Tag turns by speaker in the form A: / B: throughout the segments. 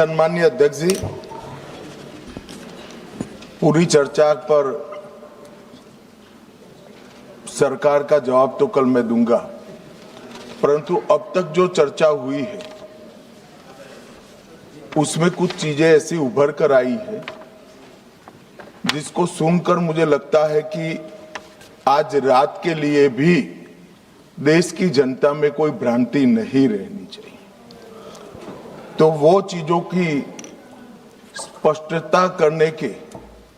A: सम्माननीय अध्यक्ष जी, पूरी चर्चा पर सरकार का जवाब तो कल मैं दूंगा, परंतु अब तक जो चर्चा हुई है उसमें कुछ चीजें ऐसी उभर कर आई है जिसको सुनकर मुझे लगता है कि आज रात के लिए भी देश की जनता में कोई भ्रांति नहीं रहनी चाहिए। तो वो चीजों की स्पष्टता करने के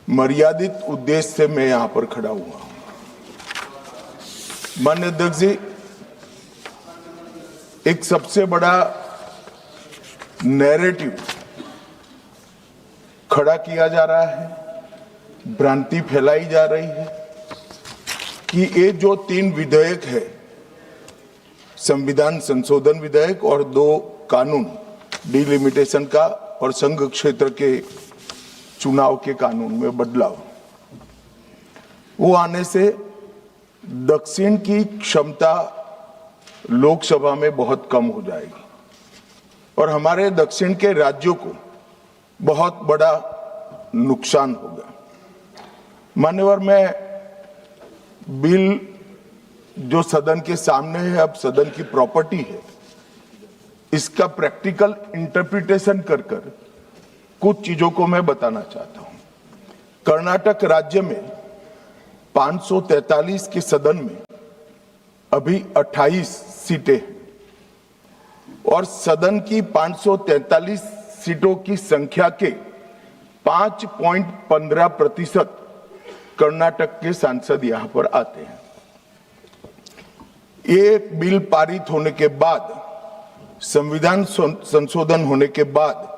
A: मर्यादित उद्देश्य से मैं यहां पर खड़ा हुआ हूं। माननीय अध्यक्ष जी, एक सबसे बड़ा नैरेटिव खड़ा किया जा रहा है, भ्रांति फैलाई जा रही है कि ये जो 3 विधेयक है, संविधान संशोधन विधेयक और 2 कानून, डिलिमिटेशन का और संघ क्षेत्र के चुनाव के कानून में बदलाव, वो आने से दक्षिण की क्षमता लोकसभा में बहुत कम हो जाएगी और हमारे दक्षिण के राज्यों को बहुत बड़ा नुकसान होगा। मान्यवर, मैं बिल जो सदन के सामने है, अब सदन की प्रॉपर्टी है, इसका प्रैक्टिकल इंटरप्रिटेशन कर कुछ चीजों को मैं बताना चाहता हूं। कर्नाटक राज्य में 543 के सदन में अभी 28 सीटें और सदन की 543 सीटों की संख्या के 5.15% कर्नाटक के सांसद यहां पर आते हैं। ये बिल पारित होने के बाद, संविधान संशोधन होने के बाद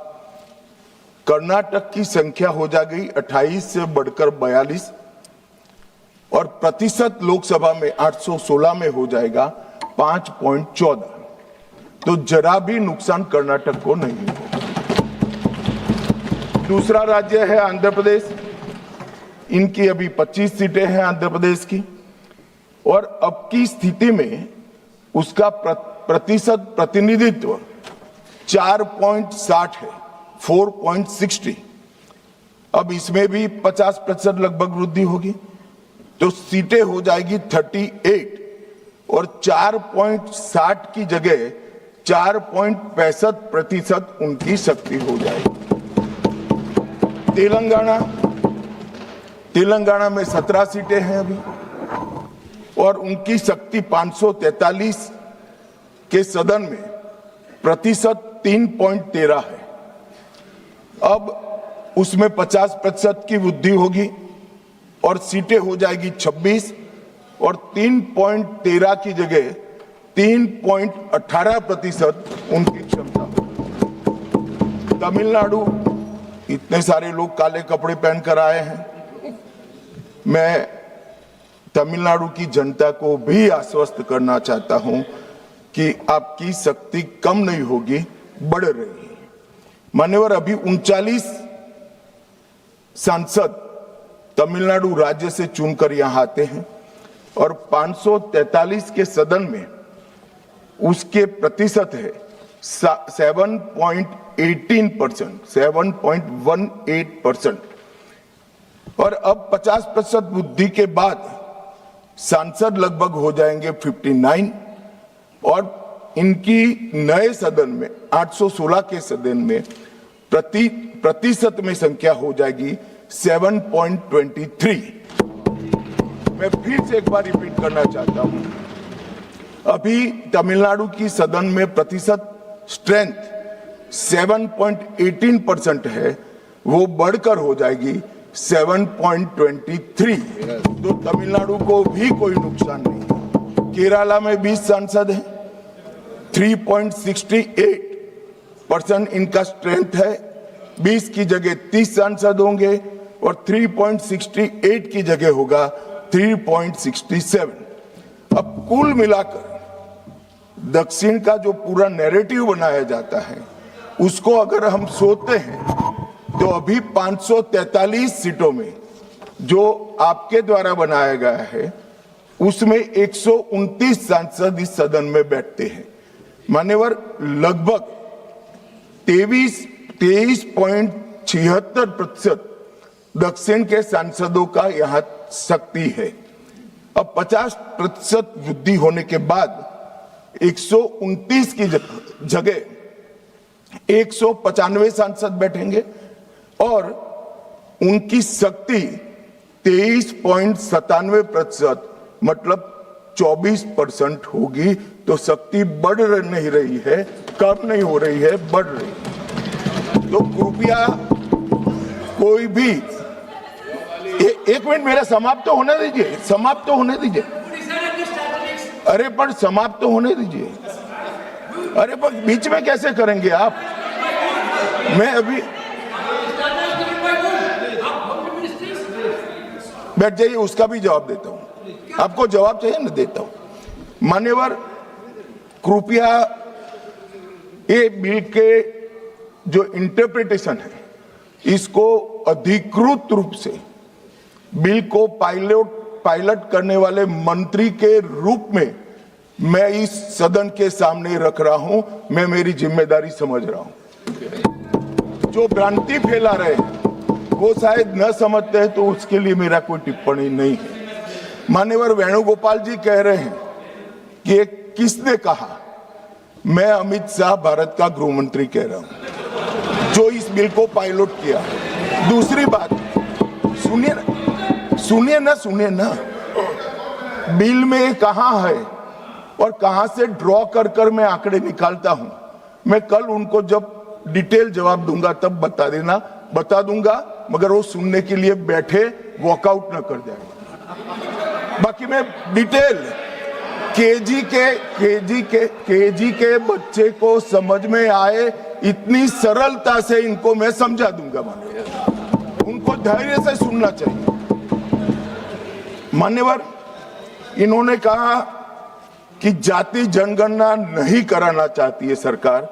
A: कर्नाटक की संख्या हो जाएगी 28 से बढ़कर 42 और प्रतिशत लोकसभा में 816 में हो जाएगा 5.14। तो जरा भी नुकसान कर्नाटक को नहीं होगा। दूसरा राज्य है आंध्र प्रदेश, इनकी अभी 25 सीटें हैं आंध्र प्रदेश की और अब की स्थिति में उसका प्रतिशत प्रतिनिधित्व 4.60 है, 4.60। अब इसमें भी 50% लगभग वृद्धि होगी, तो सीटें हो जाएगी 38 और 4.60 की जगह 4.65% उनकी शक्ति हो जाएगी। तेलंगाना में 17 सीटें हैं अभी और उनकी शक्ति 543 के सदन में प्रतिशत 3.13 है। अब उसमें 50% की वृद्धि होगी और सीटें हो जाएगी 26 और 3.13 की जगह 3.18% उनकी क्षमता होगी। तमिलनाडु, इतने सारे लोग काले कपड़े पहनकर आए हैं, मैं तमिलनाडु की जनता को भी आश्वस्त करना चाहता हूं कि आपकी शक्ति कम नहीं होगी, बढ़ रही है। मान्यवर, अभी 39 सांसद तमिलनाडु राज्य से चुनकर यहां आते हैं और 543 के सदन में उसके प्रतिशत है 7.18%, 7.18%। और अब 50% वृद्धि के बाद सांसद लगभग हो जाएंगे 59 और इनकी नए सदन में 816 के सदन में प्रतिशत में संख्या हो जाएगी 7.23। मैं फिर से एक बार रिपीट करना चाहता हूं, अभी तमिलनाडु की सदन में प्रतिशत स्ट्रेंथ 7.18% है, वो बढ़कर हो जाएगी 7.23। तो तमिलनाडु को भी कोई नुकसान नहीं। केरला में 20 सांसद हैं, 3.68% इनका स्ट्रेंथ है, 20 की जगह 30 सांसद होंगे और 3.68 की जगह होगा 3.67। अब कुल मिलाकर दक्षिण का जो पूरा नैरेटिव बनाया जाता है उसको अगर हम सोचते हैं तो अभी 543 सीटों में जो आपके द्वारा बनाया गया है उसमें 129 सांसद इस सदन में बैठते हैं। मान्यवर, लगभग 23.76% दक्षिण के सांसदों का यहां शक्ति है। अब 50% वृद्धि होने के बाद 129 की जगह 195 सांसद बैठेंगे और उनकी शक्ति 23.97% मतलब 24% होगी। तो शक्ति बढ़ नहीं रही है, कम नहीं हो रही है, बढ़ रही है। तो कृपया कोई भी एक मिनट मेरा समाप्त तो होने दीजिए, समाप्त तो होने दीजिए। अरे पर समाप्त तो होने दीजिए। अरे पर बीच में कैसे करेंगे आप? मैं अभी बैठ जाइए, उसका भी जवाब देता हूं। आपको जवाब चाहिए ना, देता हूं। मान्यवर, कृपया ये बिल के जो इंटरप्रिटेशन है इसको अधिकृत रूप से बिल को पायलट करने वाले मंत्री के रूप में मैं इस सदन के सामने रख रहा हूं। मैं मेरी जिम्मेदारी समझ रहा हूं। जो भ्रांति फैला रहे हैं वो शायद न समझते हैं, तो उसके लिए मेरा कोई टिप्पणी नहीं है। मान्यवर वेणुगोपाल जी कह रहे हैं कि किसने कहा? मैं अमित शाह भारत का गृह मंत्री कह रहा हूं, जो इस बिल को पायलट किया। दूसरी बात, सुनिए ना, बिल में कहां है और कहां से ड्रॉ कर मैं आंकड़े निकालता हूं। मैं कल उनको जब डिटेल जवाब दूंगा तब बता दूंगा, मगर वो सुनने के लिए बैठे वॉकआउट न कर जाए। बाकी मैं डिटेल केजी के बच्चे को समझ में आए इतनी सरलता से इनको मैं समझा दूंगा। उनको धैर्य से सुनना चाहिए। मान्यवर, इन्होंने कहा कि जाति जनगणना नहीं कराना चाहती है सरकार।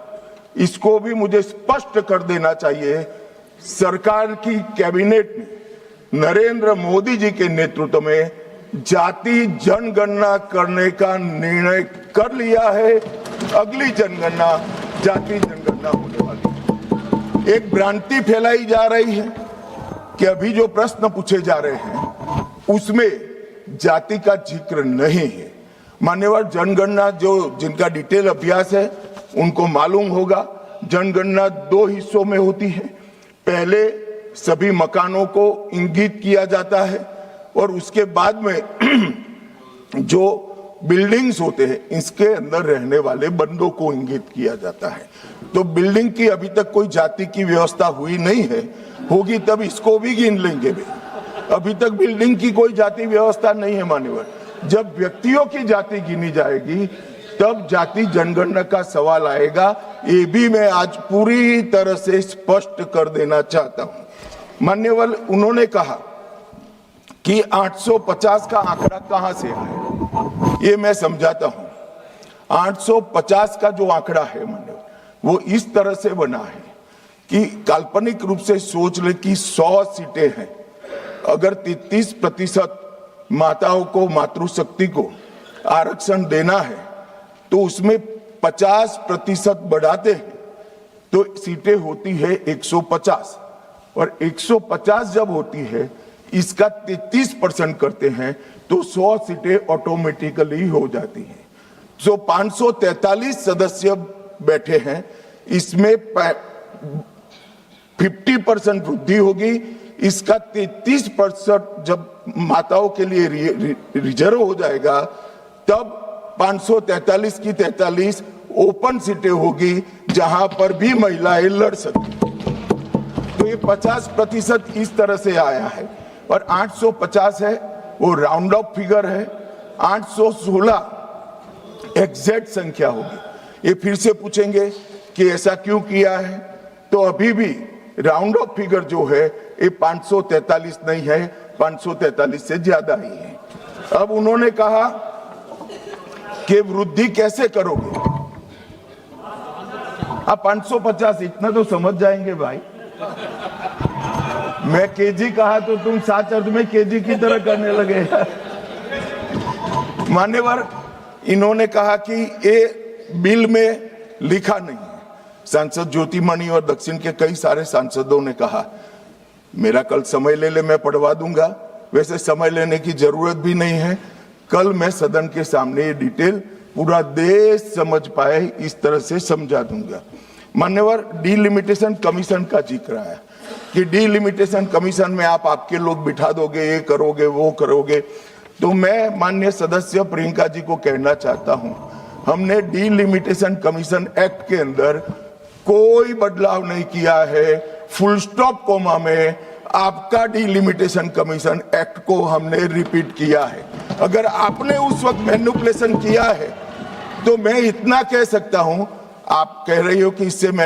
A: इसको भी मुझे स्पष्ट कर देना चाहिए। सरकार की कैबिनेट ने नरेंद्र मोदी जी के नेतृत्व में जाति जनगणना करने का निर्णय कर लिया है। अगली जनगणना जाति जनगणना होने वाली है। एक भ्रांति फैलाई जा रही है कि अभी जो प्रश्न पूछे जा रहे हैं उसमें जाति का जिक्र नहीं है। मान्यवर, जनगणना जिनका डिटेल अभ्यास है उनको मालूम होगा, जनगणना 2 हिस्सों में होती है। पहले सभी मकानों को इंगित किया जाता है और उसके बाद में जो बिल्डिंग्स होते हैं इसके अंदर रहने वाले बंदों को इंगित किया जाता है। तो बिल्डिंग की अभी तक कोई जाति की व्यवस्था हुई नहीं है, होगी तब इसको भी गिन लेंगे भी। अभी तक बिल्डिंग की कोई जाति व्यवस्था नहीं है। मान्यवर, जब व्यक्तियों की जाति गिनी जाएगी तब जाति जनगणना का सवाल आएगा। ये भी मैं आज पूरी तरह से स्पष्ट कर देना चाहता हूं। मान्यवर, उन्होंने कहा कि 850 का आंकड़ा कहां से आया, ये मैं समझाता हूं। 850 का जो आंकड़ा है मान्यवर, वो इस तरह से बना है कि काल्पनिक रूप से सोच ले कि 100 सीटें हैं। अगर 33% माताओं को, मातृशक्ति को आरक्षण देना है तो उसमें 50% बढ़ाते हैं तो सीटें होती है 150, और 150 जब होती है इसका 33% करते हैं तो 100 सीटें ऑटोमेटिकली हो जाती हैं। जो 543 सदस्य बैठे हैं इसमें 50% वृद्धि होगी। इसका 33% जब माताओं के लिए रिजर्व हो जाएगा तब 543 की 43 ओपन सीटें होगी जहां पर भी महिलाएं लड़ सकती। तो ये 50% इस तरह से आया है। और 850 है वो राउंड ऑफ फिगर है। 816 एग्जैक्ट संख्या होगी। ये फिर से पूछेंगे कि ऐसा क्यों किया है, तो अभी भी राउंड ऑफ फिगर जो है ये 543 नहीं है, 543 से ज्यादा ही है। अब उन्होंने कहा कि वृद्धि कैसे करोगे? आप 550 इतना तो समझ जाएंगे भाई। मैं केजी कहा तो तुम 7 अर्थ में केजी की तरह करने लगे। मान्यवर, इन्होंने कहा कि ये बिल में लिखा नहीं है, सांसद ज्योतिमणि और दक्षिण के कई सारे सांसदों ने कहा। मेरा कल समय ले मैं पढ़वा दूंगा, वैसे समय लेने की जरूरत भी नहीं है। कल मैं सदन के सामने ये डिटेल पूरा देश समझ पाए इस तरह से समझा दूंगा। मान्यवर, डीलिमिटेशन कमीशन का जिक्र है कि डीलिमिटेशन कमीशन में आप आपके लोग बिठा दोगे, ये करोगे वो करोगे। तो मैं माननीय सदस्य प्रियंका जी को कहना चाहता हूं, हमने डीलिमिटेशन कमीशन एक्ट के अंदर कोई बदलाव नहीं किया है। फुल स्टॉप कोमा में आपका डीलिमिटेशन कमीशन एक्ट को हमने रिपीट किया है। अगर आपने उस वक्त मैनिपुलेशन किया है तो मैं इतना कह सकता हूं, आप कह रही हो कि इससे मैं